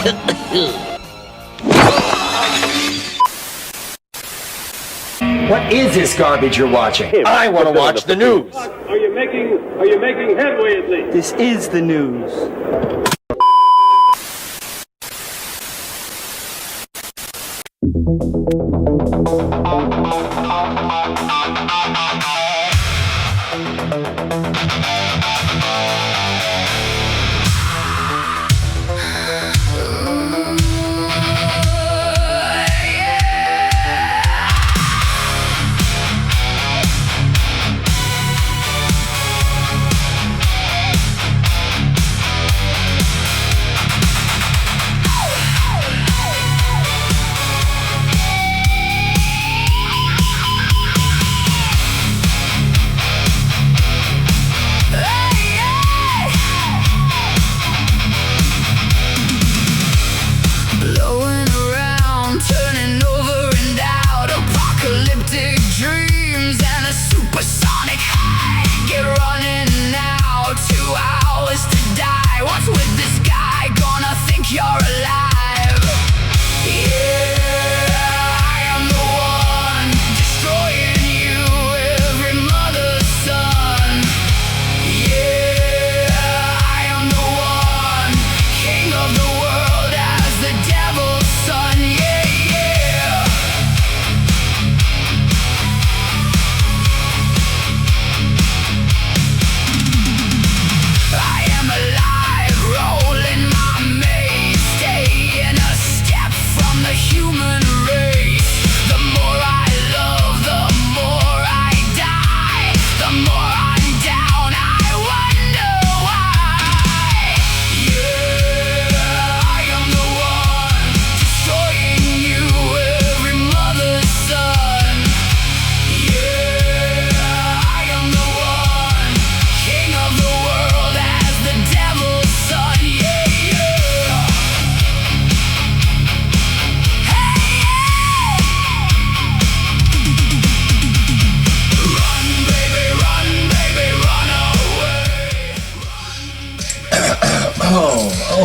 What is this garbage you're watching? I want to watch the news. Are you making headway at least? This is the news.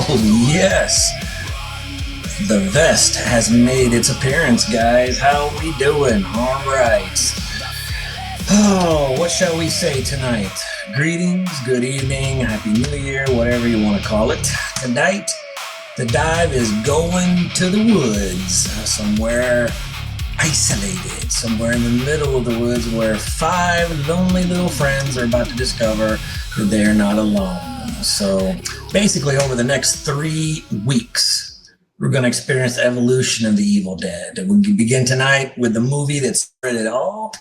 Oh, yes. The vest has made its appearance, guys. How we doing? All right. Oh, what shall we say tonight? Greetings, good evening, happy new year, whatever you want to call it. Tonight, the dive is going to the woods, somewhere isolated, somewhere in the middle of the woods where 5 lonely little friends are about to discover that they're not alone. So basically over the next 3 weeks, we're going to experience the evolution of the Evil Dead. We begin tonight with the movie that started it all.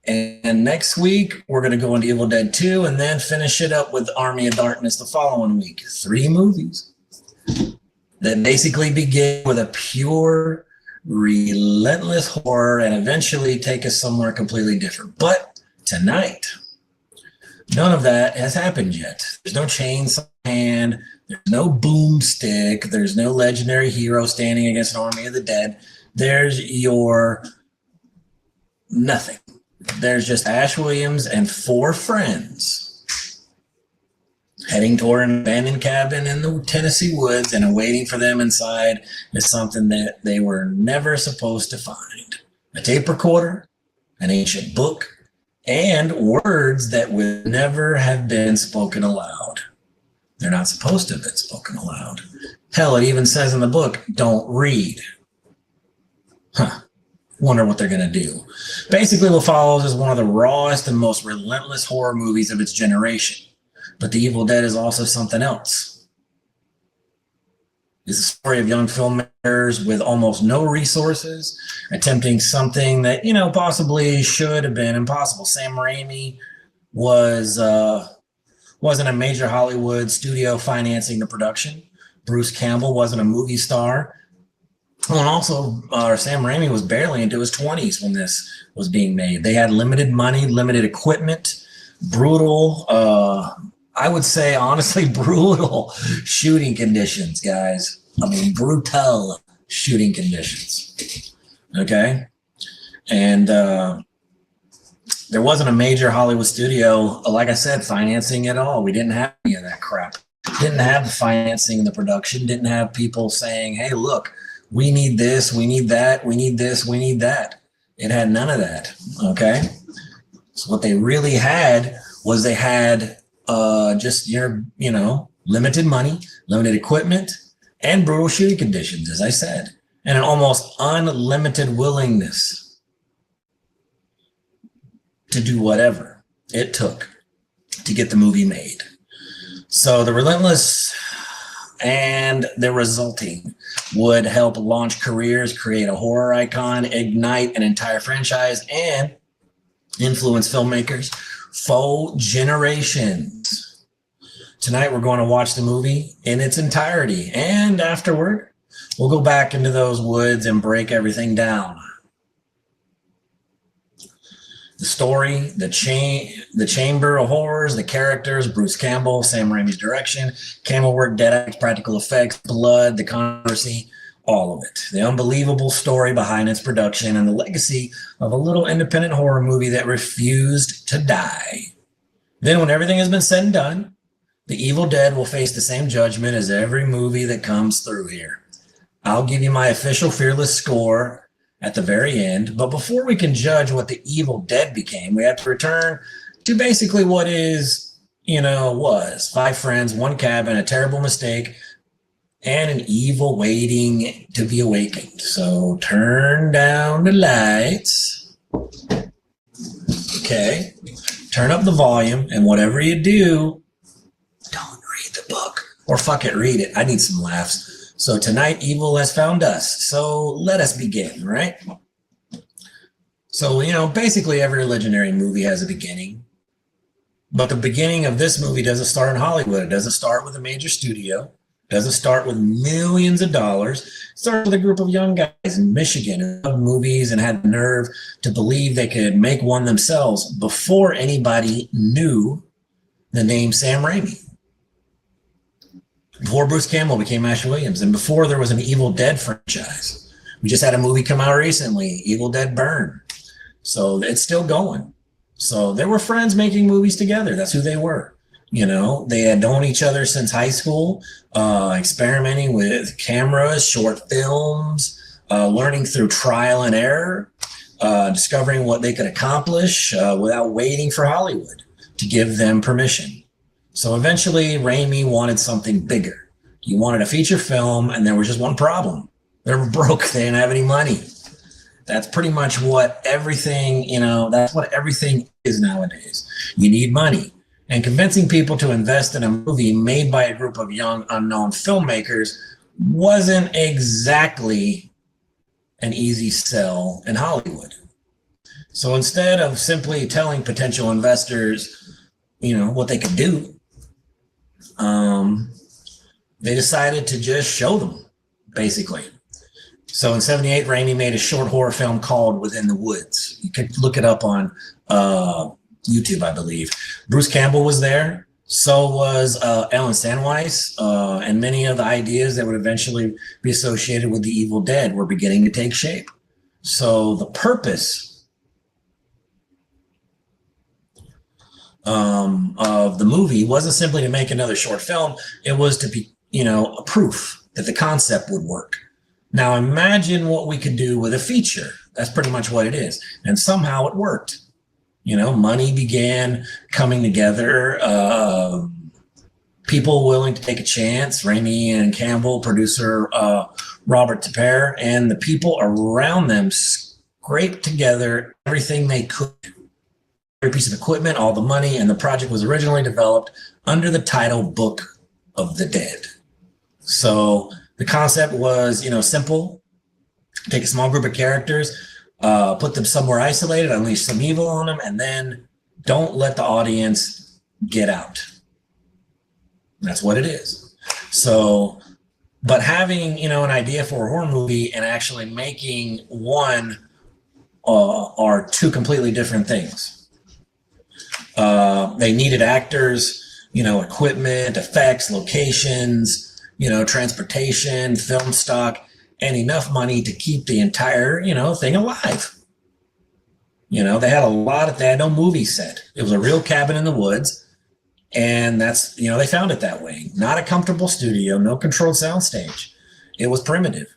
And next week, we're going to go into Evil Dead 2 and then finish it up with Army of Darkness the following week. 3 movies that basically begin with a pure, relentless horror and eventually take us somewhere completely different. But tonight, none of that has happened yet. There's no chainsaw hand. There's no boomstick. There's no legendary hero standing against an army of the dead. There's your nothing. There's just Ash Williams and 4 friends heading toward an abandoned cabin in the Tennessee woods, and awaiting for them inside is something that they were never supposed to find. A tape recorder, an ancient book, and words that would never have been spoken aloud. They're not supposed to have been spoken aloud. Hell, it even says in the book, don't read. Wonder what they're going to do. Basically, what follows is one of the rawest and most relentless horror movies of its generation. But The Evil Dead is also something else. It's a story of young filmmakers with almost no resources, attempting something that, possibly should have been impossible. Sam Raimi wasn't a major Hollywood studio financing the production. Bruce Campbell wasn't a movie star. And also, Sam Raimi was barely into his 20s when this was being made. They had limited money, limited equipment, brutal, I would say, honestly, brutal shooting conditions, guys. I mean, brutal shooting conditions. Okay? And there wasn't a major Hollywood studio, like I said, financing it all. We didn't have any of that crap. Didn't have the financing and the production, didn't have people saying, hey, look, we need this, we need that, we need this, we need that. It had none of that, okay? So what they really had was they had just your, limited money, limited equipment, and brutal shooting conditions, as I said, and an almost unlimited willingness to do whatever it took to get the movie made. So the relentless and the resulting would help launch careers, create a horror icon, ignite an entire franchise, and influence filmmakers for generations. Tonight, we're going to watch the movie in its entirety. And afterward, we'll go back into those woods and break everything down. The story, the chamber of horrors, the characters, Bruce Campbell, Sam Raimi's direction, camera work, dead acts, practical effects, blood, the controversy, all of it. The unbelievable story behind its production and the legacy of a little independent horror movie that refused to die. Then when everything has been said and done, The Evil Dead will face the same judgment as every movie that comes through here. I'll give you my official fearless score at the very end, but before we can judge what The Evil Dead became, we have to return to basically what was 5 friends, 1 cabin, a terrible mistake, and an evil waiting to be awakened. So turn down the lights. Okay. Turn up the volume, and whatever you do, don't read the book. Or fuck it, read it. I need some laughs. So tonight, evil has found us. So let us begin, right? So, basically every legendary movie has a beginning. But the beginning of this movie doesn't start in Hollywood. It doesn't start with a major studio. It doesn't start with millions of dollars. It starts with a group of young guys in Michigan who loved movies and had the nerve to believe they could make one themselves before anybody knew the name Sam Raimi. Before Bruce Campbell became Ash Williams, and before there was an Evil Dead franchise. We just had a movie come out recently, Evil Dead Burn. So it's still going. So they were friends making movies together. That's who they were. They had known each other since high school, experimenting with cameras, short films, learning through trial and error, discovering what they could accomplish without waiting for Hollywood to give them permission. So eventually, Raimi wanted something bigger. He wanted a feature film, and there was just one problem. They were broke. They didn't have any money. That's pretty much what everything, that's what everything is nowadays. You need money. And convincing people to invest in a movie made by a group of young, unknown filmmakers wasn't exactly an easy sell in Hollywood. So instead of simply telling potential investors, what they could do, they decided to just show them, basically. So in 1978, Raimi made a short horror film called Within the Woods. You could look it up on YouTube, I believe. Bruce Campbell was there. So was Ellen Sandweiss, and many of the ideas that would eventually be associated with The Evil Dead were beginning to take shape. So the purpose of the movie wasn't simply to make another short film. It was to be, a proof that the concept would work. Now imagine what we could do with a feature. That's pretty much what it is. And somehow it worked. Money began coming together. People willing to take a chance. Raimi and Campbell, producer Robert Tapper, and the people around them scraped together everything they could. Every piece of equipment, all the money, and the project was originally developed under the title Book of the Dead. So the concept was, simple. Take a small group of characters, put them somewhere isolated, unleash some evil on them, and then don't let the audience get out. That's what it is. So, but having, an idea for a horror movie and actually making one are 2 completely different things. They needed actors, equipment, effects, locations, transportation, film stock, and enough money to keep the entire, thing alive. They had no movie set. It was a real cabin in the woods. And that's, they found it that way. Not a comfortable studio, no controlled soundstage. It was primitive,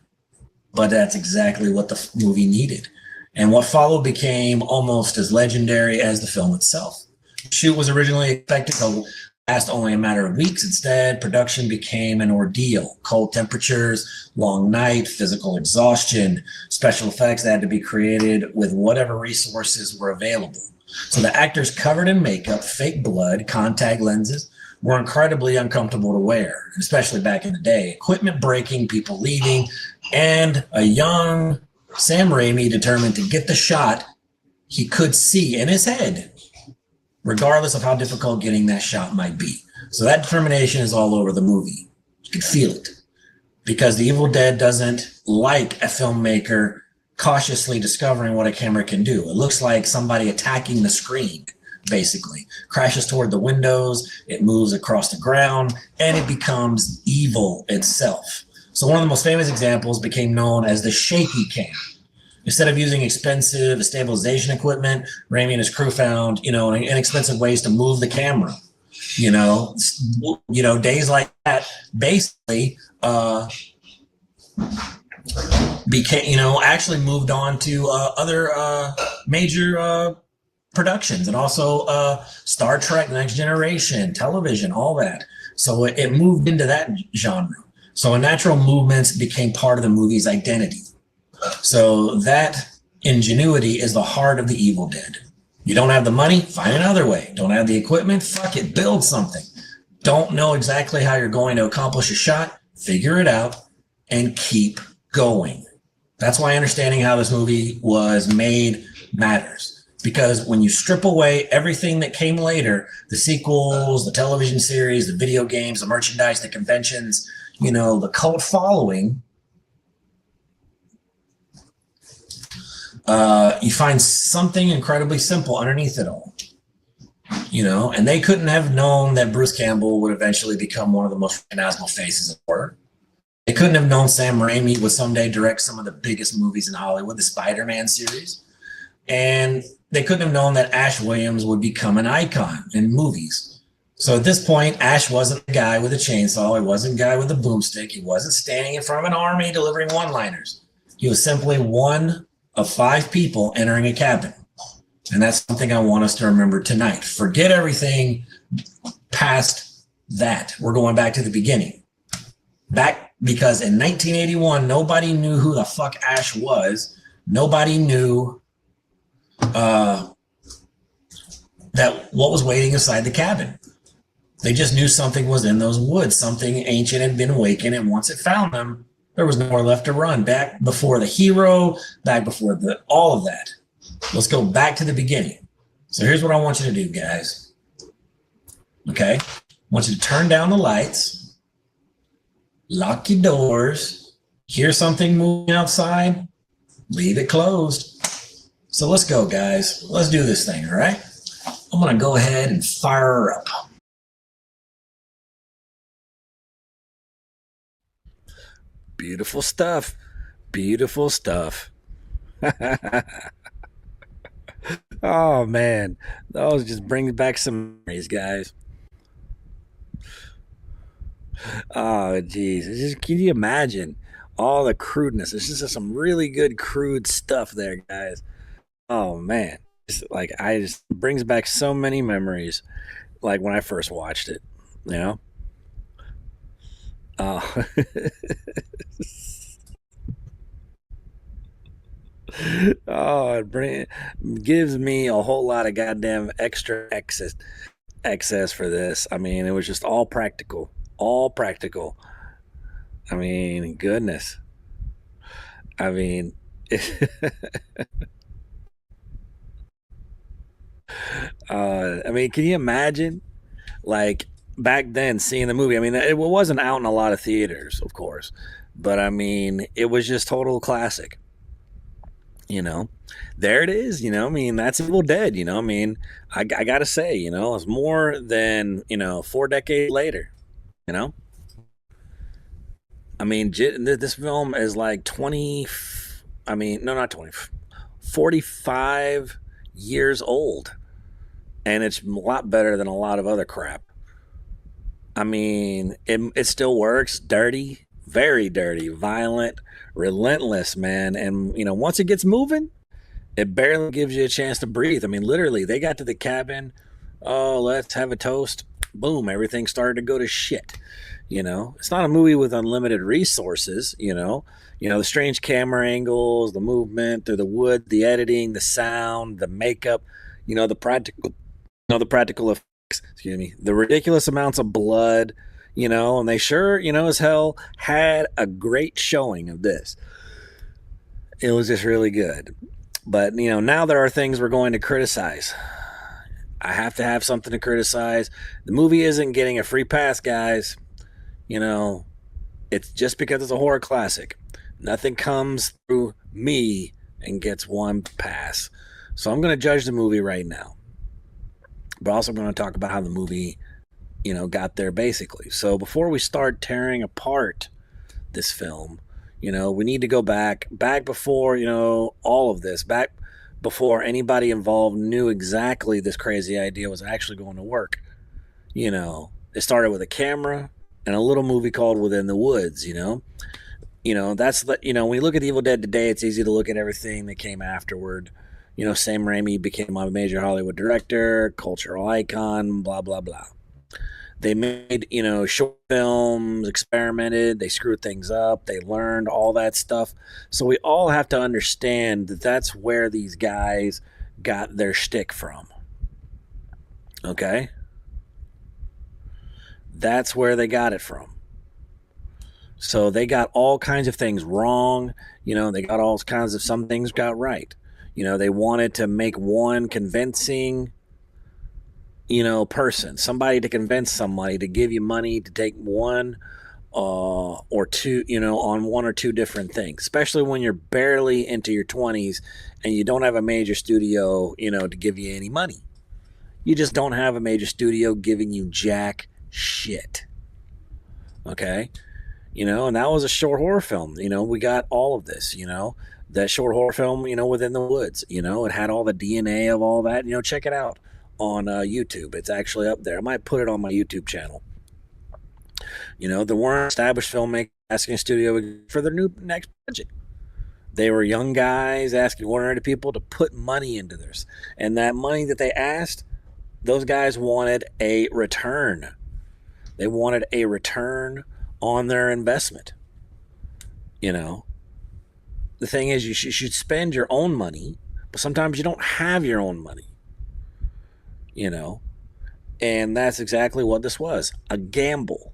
but that's exactly what the movie needed. And what followed became almost as legendary as the film itself. The shoot was originally expected to last only a matter of weeks. Instead, production became an ordeal. Cold temperatures, long night, physical exhaustion, special effects that had to be created with whatever resources were available. So the actors covered in makeup, fake blood, contact lenses were incredibly uncomfortable to wear, especially back in the day. Equipment breaking, people leaving, and a young Sam Raimi determined to get the shot he could see in his head, regardless of how difficult getting that shot might be. So that determination is all over the movie. You can feel it. Because The Evil Dead doesn't like a filmmaker cautiously discovering what a camera can do. It looks like somebody attacking the screen, basically. Crashes toward the windows, it moves across the ground, and it becomes evil itself. So one of the most famous examples became known as the shaky cam. Instead of using expensive stabilization equipment, Raimi and his crew found, inexpensive ways to move the camera. Days like that basically became, actually moved on to other major productions, and also Star Trek, Next Generation, television, all that. So it moved into that genre. So natural movements became part of the movie's identity. So that ingenuity is the heart of The Evil Dead. You don't have the money? Find another way. Don't have the equipment? Fuck it, build something. Don't know exactly how you're going to accomplish a shot? Figure it out and keep going. That's why understanding how this movie was made matters. Because when you strip away everything that came later, the sequels, the television series, the video games, the merchandise, the conventions, the cult following, you find something incredibly simple underneath it all. And they couldn't have known that Bruce Campbell would eventually become one of the most recognizable faces of horror. They couldn't have known Sam Raimi would someday direct some of the biggest movies in Hollywood, the Spider-Man series. And they couldn't have known that Ash Williams would become an icon in movies. So at this point, Ash wasn't the guy with a chainsaw. He wasn't the guy with a boomstick. He wasn't standing in front of an army delivering one-liners. He was simply one of 5 people entering a cabin. And that's something I want us to remember tonight. Forget everything past that. We're going back to the beginning. Back because in 1981, nobody knew who the fuck Ash was. Nobody knew that what was waiting inside the cabin. They just knew something was in those woods. Something ancient had been awakened, and once it found them, there was nowhere left to run. Back before the hero, back before all of that. Let's go back to the beginning. So here's what I want you to do, guys. Okay? I want you to turn down the lights, lock your doors, hear something moving outside, leave it closed. So let's go, guys. Let's do this thing, all right? I'm going to go ahead and fire her up. Beautiful stuff. Beautiful stuff. Oh, man. Those just brings back some memories, guys. Oh, geez. It's just, can you imagine all the crudeness? It's just some really good crude stuff there, guys. Oh, man. It's like, just brings back so many memories, like when I first watched it, Oh. Oh, it gives me a whole lot of goddamn extra excess for this. I mean, it was just all practical. I mean, goodness. I mean, can you imagine, like, back then seeing the movie? I mean, it wasn't out in a lot of theaters, of course, but I mean, it was just total classic. There it is. I mean, that's Evil Dead. I mean, I gotta say, it's more than 4 decades later. I mean, this film is like 20. I mean, no, not 20. 45 years old, and it's a lot better than a lot of other crap. I mean, it still works. Dirty, very dirty, violent, relentless, man. And, once it gets moving, it barely gives you a chance to breathe. I mean, literally, they got to the cabin. Oh, let's have a toast. Boom, everything started to go to shit. It's not a movie with unlimited resources, the strange camera angles, the movement through the wood, the editing, the sound, the makeup, the practical effects, excuse me, the ridiculous amounts of blood, and they sure, as hell had a great showing of this. It was just really good. But, now there are things we're going to criticize. I have to have something to criticize. The movie isn't getting a free pass, guys. It's just because it's a horror classic. Nothing comes through me and gets one pass. So I'm going to judge the movie right now. But also I'm going to talk about how the movie, got there basically. So before we start tearing apart this film, we need to go back before, all of this, back before anybody involved knew exactly this crazy idea was actually going to work. It started with a camera and a little movie called Within the Woods, that's when you look at Evil Dead today, it's easy to look at everything that came afterward. Sam Raimi became a major Hollywood director, cultural icon, blah, blah, blah. They made, short films, experimented, they screwed things up, they learned all that stuff. So we all have to understand that that's where these guys got their shtick from. Okay? That's where they got it from. So they got all kinds of things wrong. They got all kinds of, some things got right. They wanted to make one convincing, person, somebody to convince somebody to give you money to take one or two, on one or two different things, especially when you're barely into your 20s and you don't have a major studio, to give you any money. You just don't have a major studio giving you jack shit. Okay? And that was a short horror film. We got all of this, that short horror film, Within the Woods, it had all the DNA of all that. Check it out on YouTube. It's actually up there. I might put it on my YouTube channel. There weren't established filmmakers asking a studio for their next project. They were young guys asking ordinary people to put money into this. And that money that they asked, those guys wanted a return. They wanted a return on their investment. The thing is, you should spend your own money, but sometimes you don't have your own money. And that's exactly what this was, a gamble.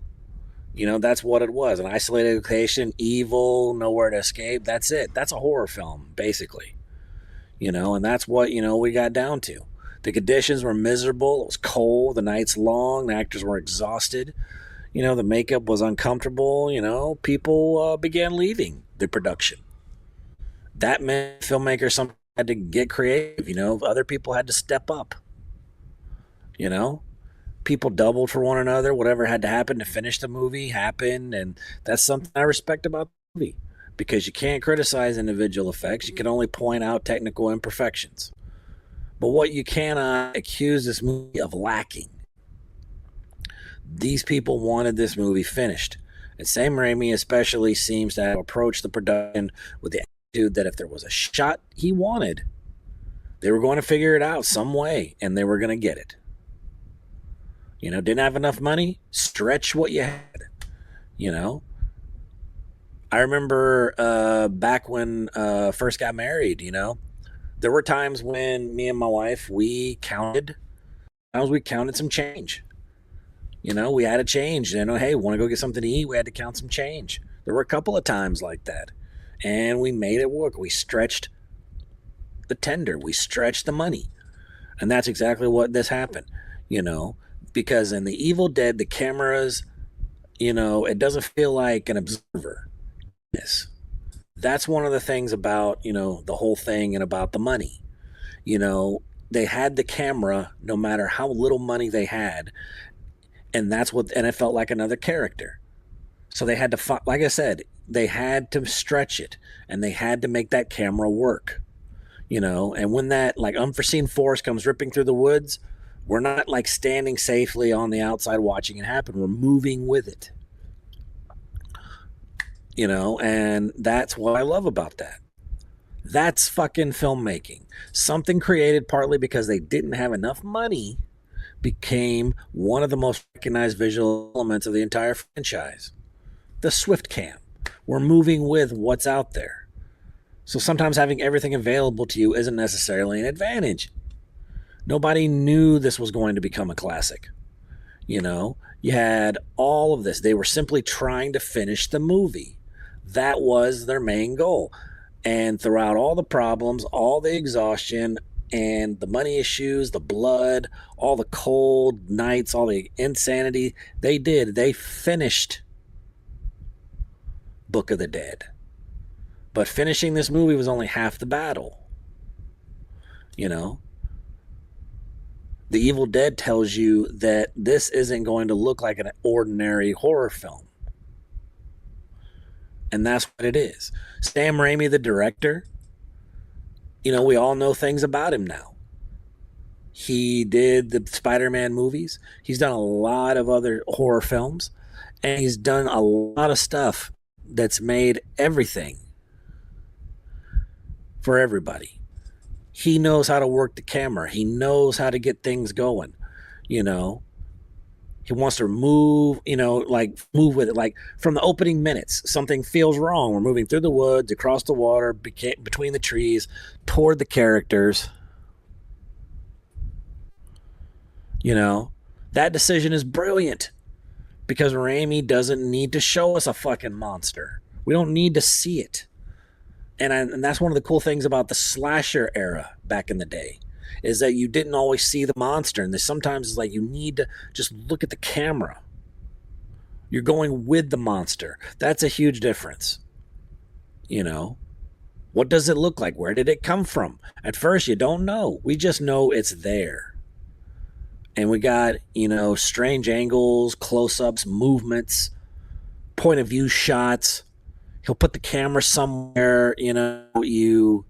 That's what it was, an isolated location, evil, nowhere to escape. That's it. That's a horror film, basically. And that's what, we got down to. The conditions were miserable. It was cold. The nights long. The actors were exhausted. The makeup was uncomfortable. People began leaving the production. That meant filmmakers sometimes had to get creative. Other people had to step up. People doubled for one another. Whatever had to happen to finish the movie happened. And that's something I respect about the movie, because you can't criticize individual effects. You can only point out technical imperfections. But what you cannot accuse this movie of lacking. These people wanted this movie finished. And Sam Raimi especially seems to have approached the production with the attitude that if there was a shot he wanted, they were going to figure it out some way, and they were going to get it. Didn't have enough money? Stretch what you had. I remember back when first got married, there were times when me and my wife, we counted some change. We had a change. Hey, want to go get something to eat? We had to count some change. There were a couple of times like that. And we made it work. We stretched the tender. We stretched the money. And that's exactly what this happened, because in the Evil Dead, the cameras, it doesn't feel like an observer. That's one of the things about, the whole thing and about the money. They had the camera no matter how little money they had. And it felt like another character. So they had to, like I said, they had to stretch it, and they had to make that camera work, and when that like unforeseen force comes ripping through the woods, We're not like standing safely on the outside watching it happen. We're moving with it. You know, and that's what I love about that. That's fucking filmmaking. Something created partly because they didn't have enough money became one of the most recognized visual elements of the entire franchise. The Swift Cam. We're moving with what's out there. So sometimes having everything available to you isn't necessarily an advantage. Nobody knew this was going to become a classic. You know, you had all of this. They were simply trying to finish the movie. That was their main goal. And throughout all the problems, all the exhaustion, and the money issues, the blood, all the cold nights, all the insanity, they finished Book of the Dead. But finishing this movie was only half the battle. You know? The Evil Dead tells you that this isn't going to look like an ordinary horror film. And that's what it is. Sam Raimi, the director, you know, we all know things about him now. He did the Spider-Man movies. He's done a lot of other horror films. And he's done a lot of stuff that's made everything for everybody. He knows how to work the camera. He knows how to get things going, you know. He wants to move, you know, like move with it. Like from the opening minutes, something feels wrong. We're moving through the woods, across the water, between the trees, toward the characters. You know, that decision is brilliant because Raimi doesn't need to show us a fucking monster. We don't need to see it. And that's one of the cool things about the slasher era back in the day, is that you didn't always see the monster. And sometimes it's like you need to just look at the camera. You're going with the monster. That's a huge difference. You know, what does it look like? Where did it come from? At first, you don't know. We just know it's there. And we got, you know, strange angles, close-ups, movements, point of view shots. He'll put the camera somewhere, you know, you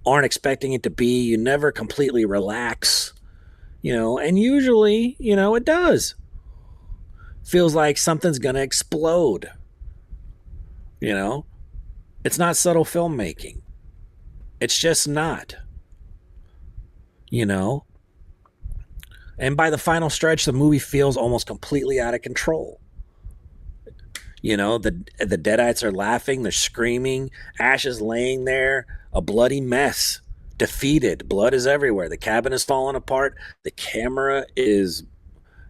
aren't expecting it to be. You never completely relax, you know, and usually, you know, it does. Feels like something's going to explode. You know, it's not subtle filmmaking. It's just not, you know. And by the final stretch, the movie feels almost completely out of control. You know, the Deadites are laughing, they're screaming, Ash is laying there, a bloody mess, defeated, blood is everywhere, the cabin is falling apart, the camera is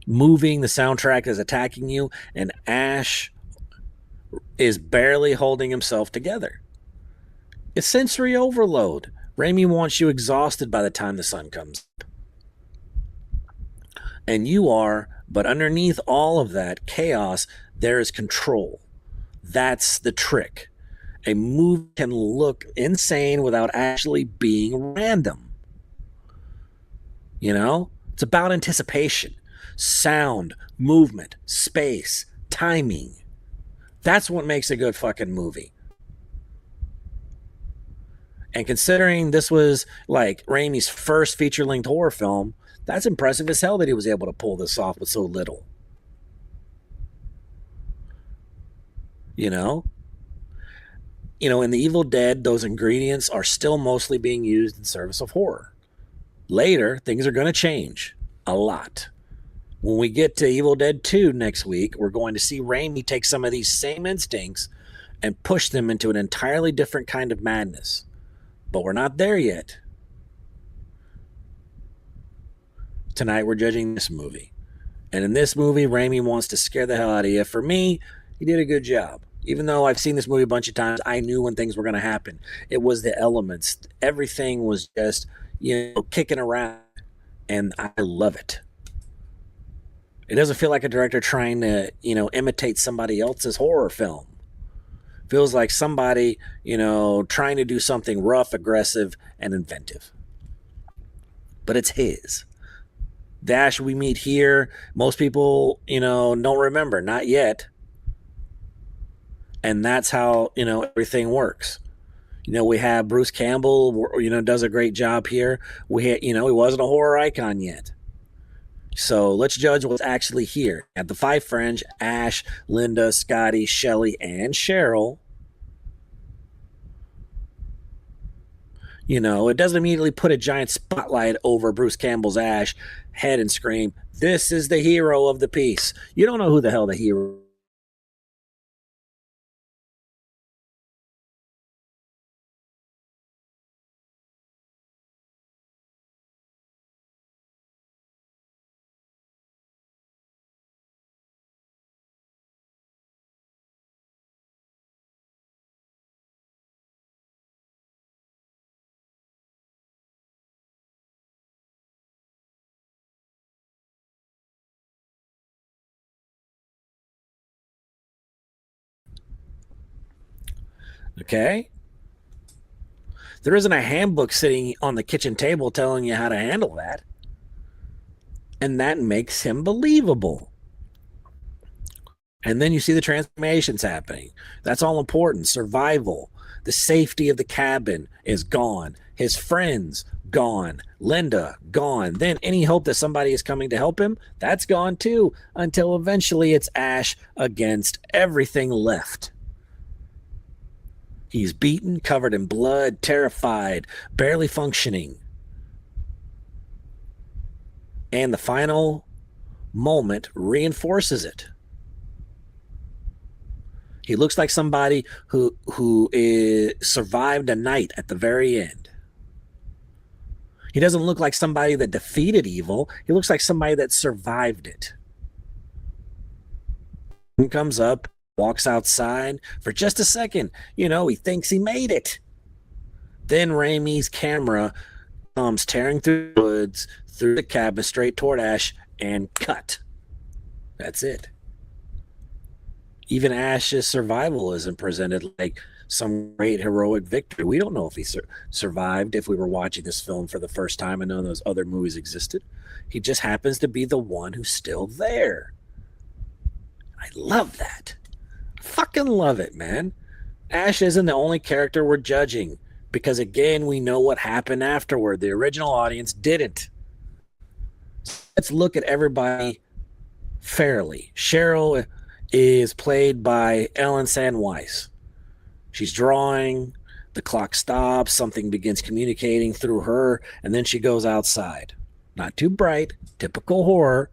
moving, the soundtrack is attacking you, and Ash is barely holding himself together. It's sensory overload. Raimi wants you exhausted by the time the sun comes up. And you are, but underneath all of that chaos, there is control. That's the trick. A movie can look insane without actually being random. You know? It's about anticipation, sound, movement, space, timing. That's what makes a good fucking movie. And considering this was like Raimi's first feature-length horror film, that's impressive as hell that he was able to pull this off with so little. You know, in The Evil Dead, those ingredients are still mostly being used in service of horror. Later, things are going to change a lot. When we get to Evil Dead 2 next week, we're going to see Raimi take some of these same instincts and push them into an entirely different kind of madness. But we're not there yet. Tonight, we're judging this movie. And in this movie, Raimi wants to scare the hell out of you. For me, he did a good job. Even though I've seen this movie a bunch of times, I knew when things were going to happen. It was the elements. Everything was just, kicking around. And I love it. It doesn't feel like a director trying to, imitate somebody else's horror film. It feels like somebody, trying to do something rough, aggressive, and inventive. But it's his. The Ash we meet here, most people, don't remember. Not yet. And that's how, everything works. We have Bruce Campbell, does a great job here. He wasn't a horror icon yet. So let's judge what's actually here. At the five friends, Ash, Linda, Scotty, Shelley, and Cheryl. You know, it doesn't immediately put a giant spotlight over Bruce Campbell's Ash head and scream, "This is the hero of the piece." You don't know who the hell the hero is. Okay? There isn't a handbook sitting on the kitchen table telling you how to handle that. And that makes him believable. And then you see the transformations happening. That's all important. Survival. The safety of the cabin is gone. His friends, gone. Linda, gone. Then any hope that somebody is coming to help him, that's gone too. Until eventually it's Ash against everything left. He's beaten, covered in blood, terrified, barely functioning. And the final moment reinforces it. He looks like somebody who survived a night at the very end. He doesn't look like somebody that defeated evil. He looks like somebody that survived it. He comes up, walks outside for just a second. You know, he thinks he made it. Then Raimi's camera comes tearing through the woods, through the cabin, straight toward Ash, and cut. That's it. Even Ash's survival isn't presented like some great heroic victory. We don't know if he survived if we were watching this film for the first time and none of those other movies existed. He just happens to be the one who's still there. I love that. Fucking love it, man. Ash isn't the only character we're judging because, again, we know what happened afterward. The original audience didn't. Let's look at everybody fairly. Cheryl is played by Ellen Sandweiss. She's drawing, the clock stops, something begins communicating through her, and then she goes outside. Not too bright, typical horror,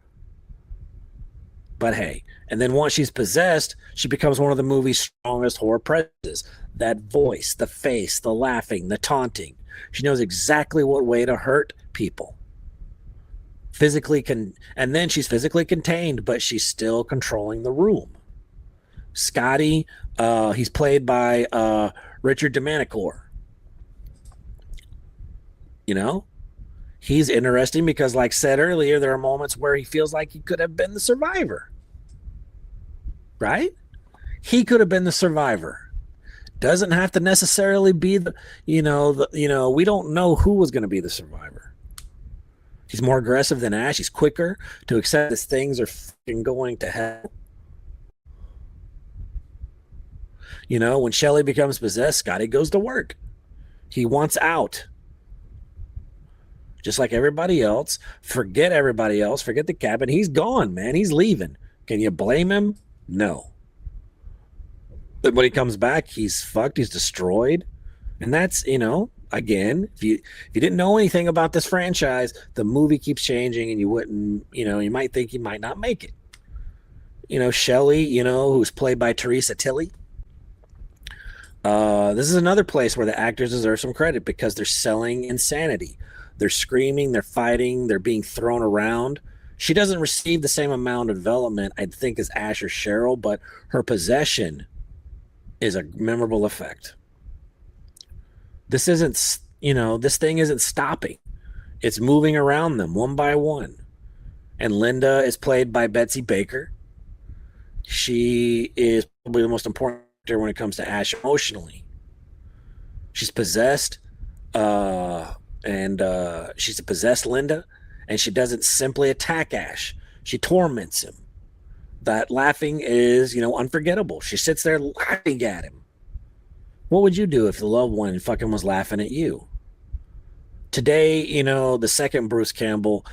but hey. And then once she's possessed, she becomes one of the movie's strongest horror presences. That voice, the face, the laughing, the taunting. She knows exactly what way to hurt people. And then she's physically contained, but she's still controlling the room. Scotty, he's played by Richard Domanicore. You know, he's interesting because, like said earlier, there are moments where he feels like he could have been the survivor. Right? He could have been the survivor. Doesn't have to necessarily be we don't know who was going to be the survivor. He's more aggressive than Ash. He's quicker to accept that things are fucking going to hell. You know, when Shelley becomes possessed, Scotty goes to work. He wants out. Just like everybody else. Forget everybody else. Forget the cabin. He's gone, man. He's leaving. Can you blame him? No. But when he comes back, he's fucked. He's destroyed. And that's, again, if you didn't know anything about this franchise, the movie keeps changing and you wouldn't, you might think he might not make it. Shelley, who's played by Teresa Tilly. This is another place where the actors deserve some credit because they're selling insanity. They're screaming, they're fighting, they're being thrown around. She doesn't receive the same amount of development, I think, as Ash or Cheryl, but her possession is a memorable effect. This thing isn't stopping. It's moving around them one by one. And Linda is played by Betsy Baker. She is probably the most important character when it comes to Ash emotionally. She's possessed, and she's a possessed Linda, and she doesn't simply attack Ash. She torments him. That laughing is, unforgettable. She sits there laughing at him. What would you do if the loved one fucking was laughing at you? Today, the second Bruce Campbell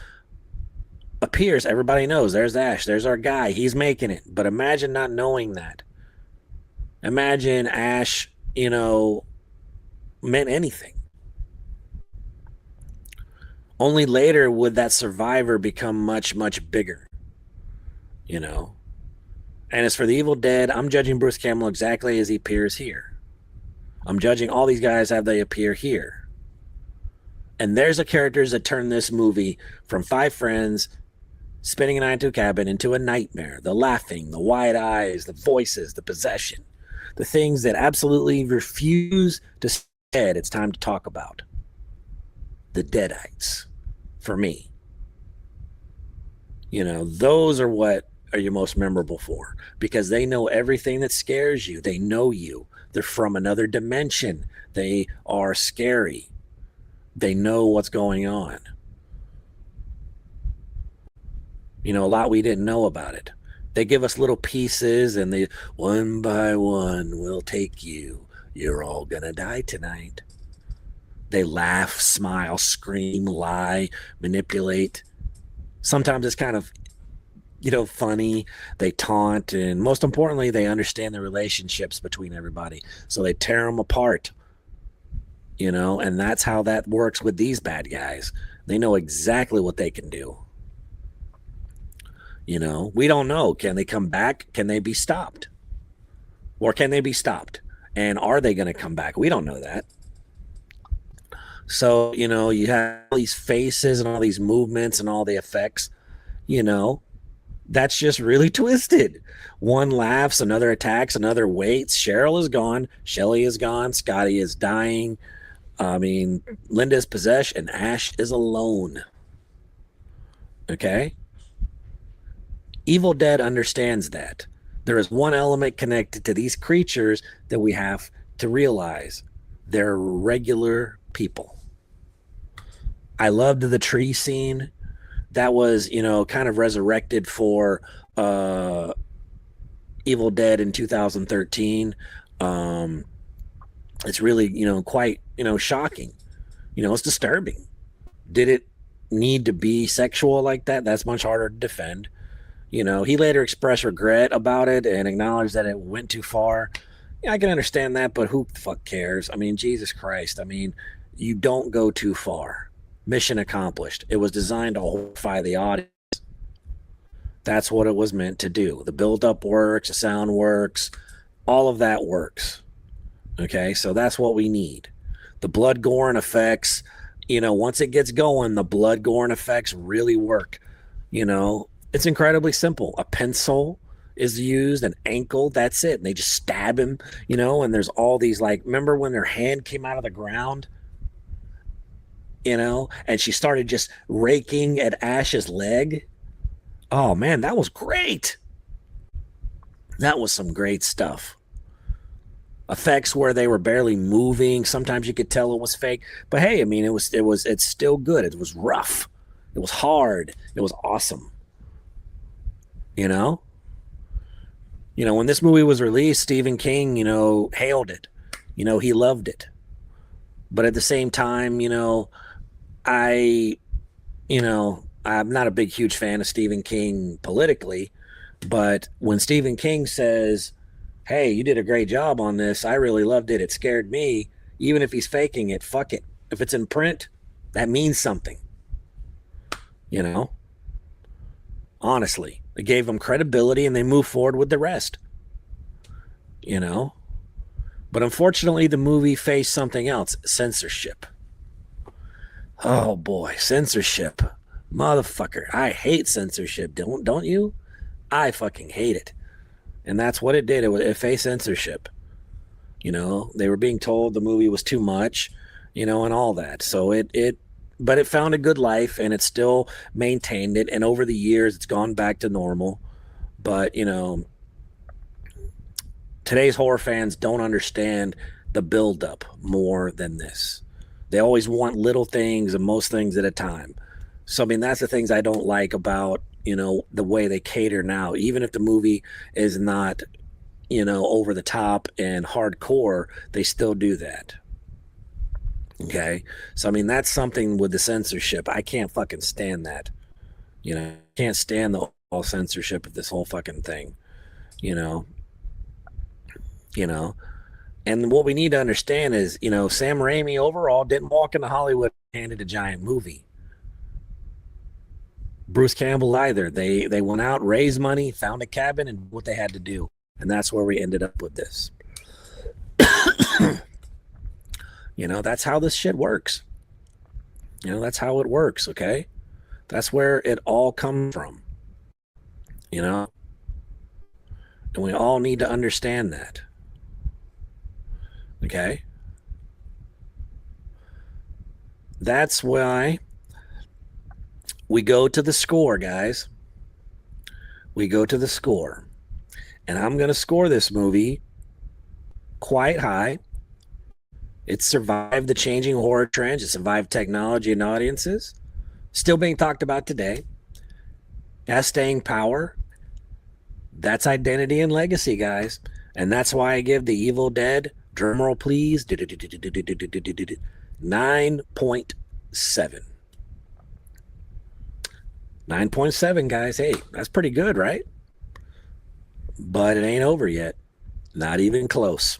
appears, everybody knows there's Ash, there's our guy, he's making it. But imagine not knowing that. Imagine Ash, meant anything. Only later would that survivor become much, much bigger, And as for the Evil Dead, I'm judging Bruce Campbell exactly as he appears here. I'm judging all these guys how they appear here. And there's the characters that turn this movie from 5 friends spending a night into a cabin into a nightmare. The laughing, the wide eyes, the voices, the possession, the things that absolutely refuse to say it's time to talk about. The Deadites, for me. Those are what are you most memorable for, because they know everything that scares you. They know you. They're from another dimension. They are scary. They know what's going on. A lot we didn't know about it. They give us little pieces, and they, one by one, will take you. You're all gonna die tonight. They laugh, smile, scream, lie, manipulate. Sometimes it's kind of, funny. They taunt, and most importantly, they understand the relationships between everybody. So they tear them apart. And that's how that works with these bad guys. They know exactly what they can do. We don't know. Can they come back? Can they be stopped? Or can they be stopped? And are they going to come back? We don't know that. So, you have all these faces and all these movements and all the effects, that's just really twisted. One laughs, another attacks, another waits. Cheryl is gone. Shelly is gone. Scotty is dying. Linda's possessed, and Ash is alone. Okay? Evil Dead understands that. There is one element connected to these creatures that we have to realize. They're regular people. I loved the tree scene. That was, kind of resurrected for Evil Dead in 2013. It's really, quite, shocking. It's disturbing. Did it need to be sexual like that? That's much harder to defend. He later expressed regret about it and acknowledged that it went too far. Yeah, I can understand that, but who the fuck cares? Jesus Christ. You don't go too far. Mission accomplished. It was designed to horrify the audience. That's what it was meant to do. The build-up works, the sound works, all of that works. Okay, so that's what we need. The blood, gore, and effects, once it gets going, the blood, gore, and effects really work. It's incredibly simple. A pencil is used, an ankle, that's it. And they just stab him, and there's all these, remember when their hand came out of the ground? And she started just raking at Ash's leg. Oh, man, that was great. That was some great stuff. Effects where they were barely moving. Sometimes you could tell it was fake. But hey, it's still good. It was rough. It was hard. It was awesome. When this movie was released, Stephen King, hailed it. He loved it. But at the same time, I'm not a big, huge fan of Stephen King politically, but when Stephen King says, hey, you did a great job on this, I really loved it, it scared me, even if he's faking it, fuck it. If it's in print, that means something. Honestly, it gave them credibility and they moved forward with the rest. But unfortunately, the movie faced something else, censorship. Oh boy, censorship. Motherfucker. I hate censorship. Don't you? I fucking hate it. And that's what it did. It faced censorship. They were being told the movie was too much, and all that. So but it found a good life and it still maintained it. And over the years, it's gone back to normal. But, today's horror fans don't understand the buildup more than this. They always want little things and most things at a time. So, that's the things I don't like about, the way they cater now. Even if the movie is not, over the top and hardcore, they still do that. Okay? So, that's something with the censorship. I can't fucking stand that. You know, can't stand the whole censorship of this whole fucking thing. You know. And what we need to understand is, Sam Raimi overall didn't walk into Hollywood and handed a giant movie. Bruce Campbell either. They went out, raised money, found a cabin, and what they had to do. And that's where we ended up with this. That's how this shit works. That's how it works, okay? That's where it all comes from. And we all need to understand that. Okay? That's why we go to the score, guys. We go to the score. And I'm going to score this movie quite high. It survived the changing horror trends. It survived technology and audiences. Still being talked about today. Has staying power. That's identity and legacy, guys. And that's why I give The Evil Dead, drumroll please, 9.7. 9.7, guys. Hey, that's pretty good, right? But it ain't over yet. Not even close.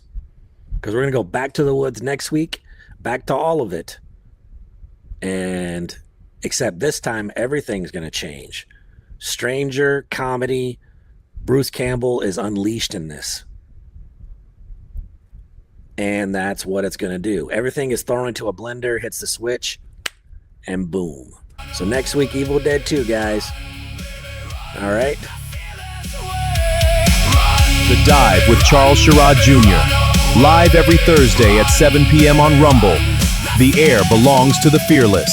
Because we're going to go back to the woods next week. Back to all of it. And except this time, everything's going to change. Stranger, comedy. Bruce Campbell is unleashed in this. And that's what it's going to do. Everything is thrown into a blender, hits the switch, and boom. So next week, Evil Dead 2, guys. All right. The Dive with Charles Sherrod Jr. Live every Thursday at 7 p.m. on Rumble. The air belongs to the fearless.